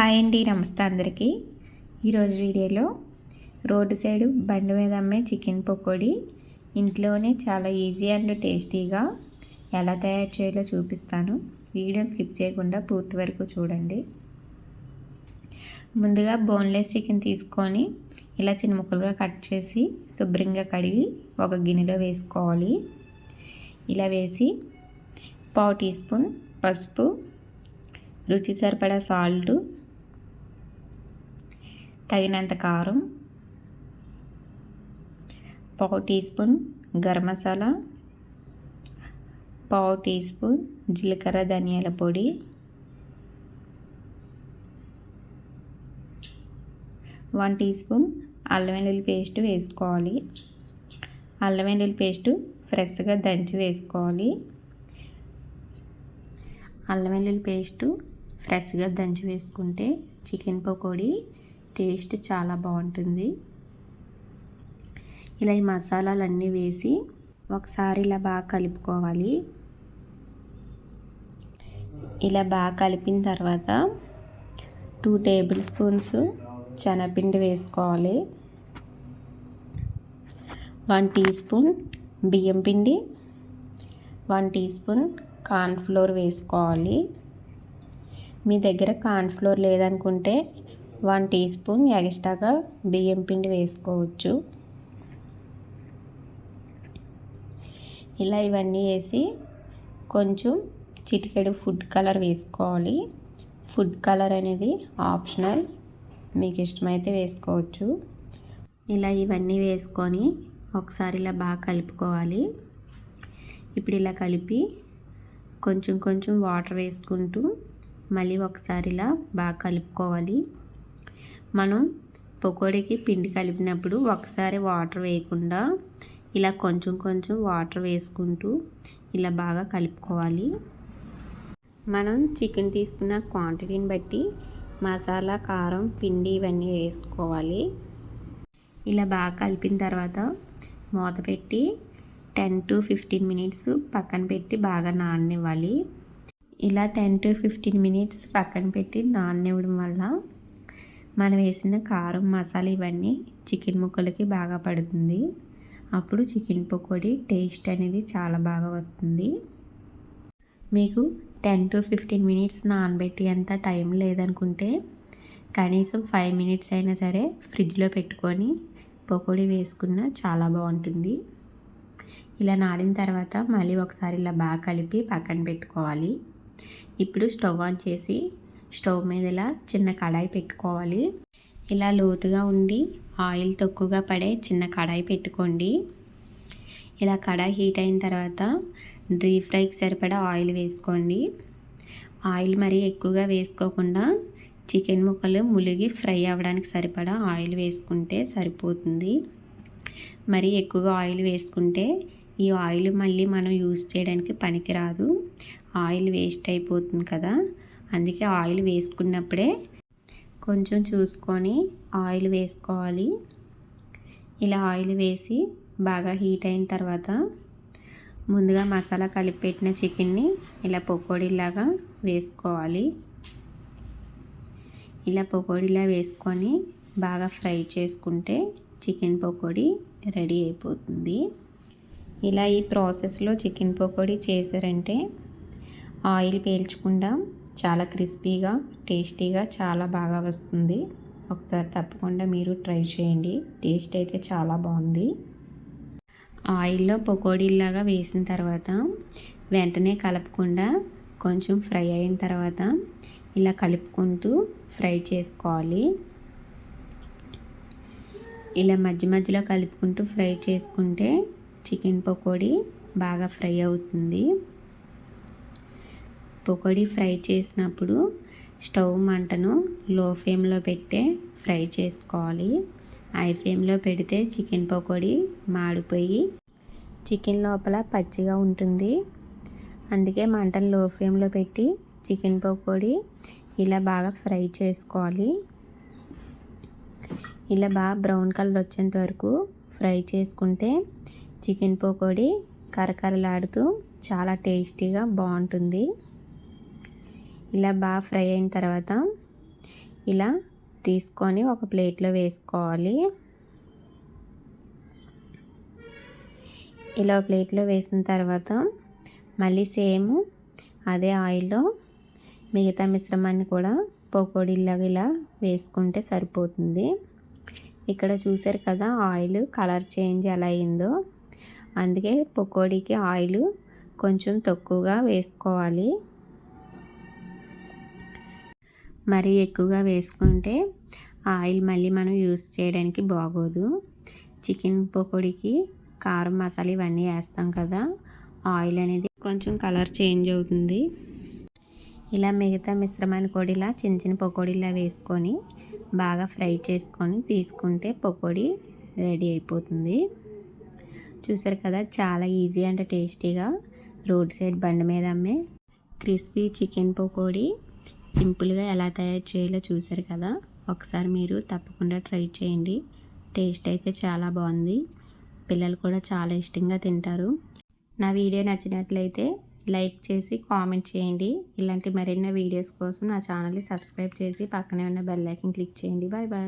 Hi అండి, నమస్తే అందరికీ. ఈరోజు వీడియోలో రోడ్డు సైడు బండి మీద అమ్మే చికెన్ పకోడీ ఇంట్లోనే చాలా ఈజీ అండ్ టేస్టీగా ఎలా తయారు చేయాలో చూపిస్తాను. వీడియోని స్కిప్ చేయకుండా పూర్తి వరకు చూడండి. ముందుగా బోన్లెస్ చికెన్ తీసుకొని ఇలా చిన్న ముక్కలుగా కట్ చేసి శుభ్రంగా కడిగి ఒక గిన్నెలో వేసుకోవాలి. ఇలా వేసి 1/2 టీ స్పూన్ పసుపు, రుచి సరిపడా సాల్ట్, తగినంత కారం, 1/2 teaspoon garam masala, 1/2 teaspoon జీలకర్ర ధనియాల పొడి, 1 టీ స్పూన్ అల్లం వెల్లుల్లి పేస్ట్ వేసుకోవాలి. అల్లం వెల్లుల్లి పేస్ట్ ఫ్రెష్గా దంచి వేసుకోవాలి. అల్లం వెల్లుల్లి పేస్ట్ ఫ్రెష్గా దంచి వేసుకుంటే చికెన్ పకోడీ టేస్ట్ చాలా బాగుంటుంది. ఇలా ఈ మసాలాలన్నీ వేసి ఒకసారి ఇలా బాగా కలుపుకోవాలి. ఇలా బాగా కలిపిన తర్వాత 2 టేబుల్ స్పూన్స్ శనగపిండి వేసుకోవాలి. 1 టీ స్పూన్ బియ్యం పిండి, 1 టీ స్పూన్ కార్న్ఫ్లోర్ వేసుకోవాలి. మీ దగ్గర కార్న్ఫ్లోర్ లేదనుకుంటే 1 టీ స్పూన్ ఎక్స్ట్రాగా బియ్యం పిండి వేసుకోవచ్చు. ఇలా ఇవన్నీ వేసి కొంచెం చిటికెడు ఫుడ్ కలర్ వేసుకోవాలి. ఫుడ్ కలర్ అనేది ఆప్షనల్, మీకు ఇష్టమైతే వేసుకోవచ్చు. ఇలా ఇవన్నీ వేసుకొని ఒకసారి ఇలా బాగా కలుపుకోవాలి. ఇప్పుడు ఇలా కలిపి కొంచెం కొంచెం వాటర్ వేసుకుంటూ మళ్ళీ ఒకసారి ఇలా బాగా కలుపుకోవాలి. మనం పకోడీకి పిండి కలిపినప్పుడు ఒకసారి వాటర్ వేయకుండా ఇలా కొంచెం కొంచెం వాటర్ వేసుకుంటూ ఇలా బాగా కలుపుకోవాలి. మనం చికెన్ తీసుకున్న క్వాంటిటీని బట్టి మసాలా, కారం, పిండి ఇవన్నీ వేసుకోవాలి. ఇలా బాగా కలిపిన తర్వాత మూత పెట్టి 10 to 15 మినిట్స్ పక్కన పెట్టి బాగా నాననివ్వాలి. ఇలా 10 to 15 మినిట్స్ పక్కన పెట్టి నాననివ్వడం వల్ల మనం వేసిన కారం, మసాలా ఇవన్నీ చికెన్ ముక్కలకి బాగా పడుతుంది. అప్పుడు చికెన్ పకోడీ టేస్ట్ అనేది చాలా బాగా వస్తుంది. మీకు 10 to 15 మినిట్స్ నానబెట్టి అంత టైం లేదనుకుంటే కనీసం 5 మినిట్స్ అయినా సరే ఫ్రిడ్జ్లో పెట్టుకొని పకోడీ వేసుకున్న చాలా బాగుంటుంది. ఇలా నానిన తర్వాత మళ్ళీ ఒకసారి ఇలా బాగా కలిపి పక్కన పెట్టుకోవాలి. ఇప్పుడు స్టవ్ ఆన్ చేసి స్టవ్ మీద ఇలా చిన్న కడాయి పెట్టుకోవాలి. ఇలా లోతుగా ఉండి ఆయిల్ తక్కువగా పడే చిన్న కడాయి పెట్టుకోండి. ఇలా కడాయి హీట్ అయిన తర్వాత డీప్ ఫ్రైకి సరిపడా ఆయిల్ వేసుకోండి. ఆయిల్ మరీ ఎక్కువగా వేసుకోకుండా చికెన్ ముక్కలు ములిగి ఫ్రై అవ్వడానికి సరిపడా ఆయిల్ వేసుకుంటే సరిపోతుంది. మరీ ఎక్కువగా ఆయిల్ వేసుకుంటే ఈ ఆయిల్ మళ్ళీ మనం యూజ్ చేయడానికి పనికిరాదు, ఆయిల్ వేస్ట్ అయిపోతుంది కదా. అందుకే ఆయిల్ వేసుకున్నప్పుడే కొంచెం చూసుకొని ఆయిల్ వేసుకోవాలి. ఇలా ఆయిల్ వేసి బాగా హీట్ అయిన తర్వాత ముందుగా మసాలా కలిపి పెట్టిన చికెన్ని ఇలా పకోడీలాగా వేసుకోవాలి. ఇలా పకోడీలా వేసుకొని బాగా ఫ్రై చేసుకుంటే చికెన్ పకోడీ రెడీ అయిపోతుంది. ఇలా ఈ ప్రాసెస్లో చికెన్ పకోడీ చేశారంటే ఆయిల్ పీల్చకుండా చాలా క్రిస్పీగా, టేస్టీగా చాలా బాగా వస్తుంది. ఒకసారి తప్పకుండా మీరు ట్రై చేయండి. టేస్ట్ అయితే చాలా బాగుంది. ఆయిల్లో పకోడీలాగా వేసిన తర్వాత వెంటనే కలపకుండా కొంచెం ఫ్రై అయిన తర్వాత ఇలా కలుపుకుంటూ ఫ్రై చేసుకోవాలి. ఇలా మధ్య మధ్యలో కలుపుకుంటూ ఫ్రై చేసుకుంటే చికెన్ పకోడీ బాగా ఫ్రై అవుతుంది. పకోడీ ఫ్రై చేసినప్పుడు స్టవ్ మంటను లో ఫ్లేమ్లో పెట్టే ఫ్రై చేసుకోవాలి. హై ఫ్లేమ్లో పెడితే చికెన్ పకోడీ మాడిపోయి చికెన్ లోపల పచ్చిగా ఉంటుంది. అందుకే మంటను లో ఫ్లేమ్లో పెట్టి చికెన్ పకోడీ ఇలా బాగా ఫ్రై చేసుకోవాలి. ఇలా బాగా బ్రౌన్ కలర్ వచ్చేంత వరకు ఫ్రై చేసుకుంటే చికెన్ పకోడీ కరకరలాడుతూ చాలా టేస్టీగా బాగుంటుంది. ఇలా బాగా ఫ్రై అయిన తర్వాత ఇలా తీసుకొని ఒక ప్లేట్లో వేసుకోవాలి. ఇలా ప్లేట్లో వేసిన తర్వాత మళ్ళీ సేమ్ అదే ఆయిల్లో మిగతా మిశ్రమాన్ని కూడా పకోడీలాగా ఇలా వేసుకుంటే సరిపోతుంది. ఇక్కడ చూసారు కదా ఆయిల్ కలర్ చేంజ్ ఎలా అయిందో, అందుకే పకోడీకి ఆయిల్ కొంచెం తక్కువగా వేసుకోవాలి. మరీ ఎక్కువగా వేసుకుంటే ఆయిల్ మళ్ళీ మనం యూస్ చేయడానికి బాగోదు. చికెన్ పకోడీకి కారం మసాలా ఇవన్నీ వేస్తాం కదా, ఆయిల్ అనేది కొంచెం కలర్ చేంజ్ అవుతుంది. ఇలా మిగతా మిశ్రమాన్ని కూడా ఇలా చిన్న చిన్న పకోడీలా వేసుకొని బాగా ఫ్రై చేసుకొని తీసుకుంటే పకోడీ రెడీ అయిపోతుంది. చూసారు కదా, చాలా ఈజీ అండ్ టేస్టీగా రోడ్ సైడ్ బండి మీద అమ్మే క్రిస్పీ చికెన్ పకోడీ సింపుల్గా ఎలా తయారు చేయాలో చూసారు కదా. ఒకసారి మీరు తప్పకుండా ట్రై చేయండి. టేస్ట్ అయితే చాలా బాగుంది. పిల్లలు కూడా చాలా ఇష్టంగా తింటారు. నా వీడియో నచ్చినట్లయితే లైక్ చేసి కామెంట్ చేయండి. ఇలాంటి మరిన్ని వీడియోస్ కోసం నా ఛానల్ని సబ్స్క్రైబ్ చేసి పక్కనే ఉన్న బెల్ ఐకాన్ క్లిక్ చేయండి. Bye bye.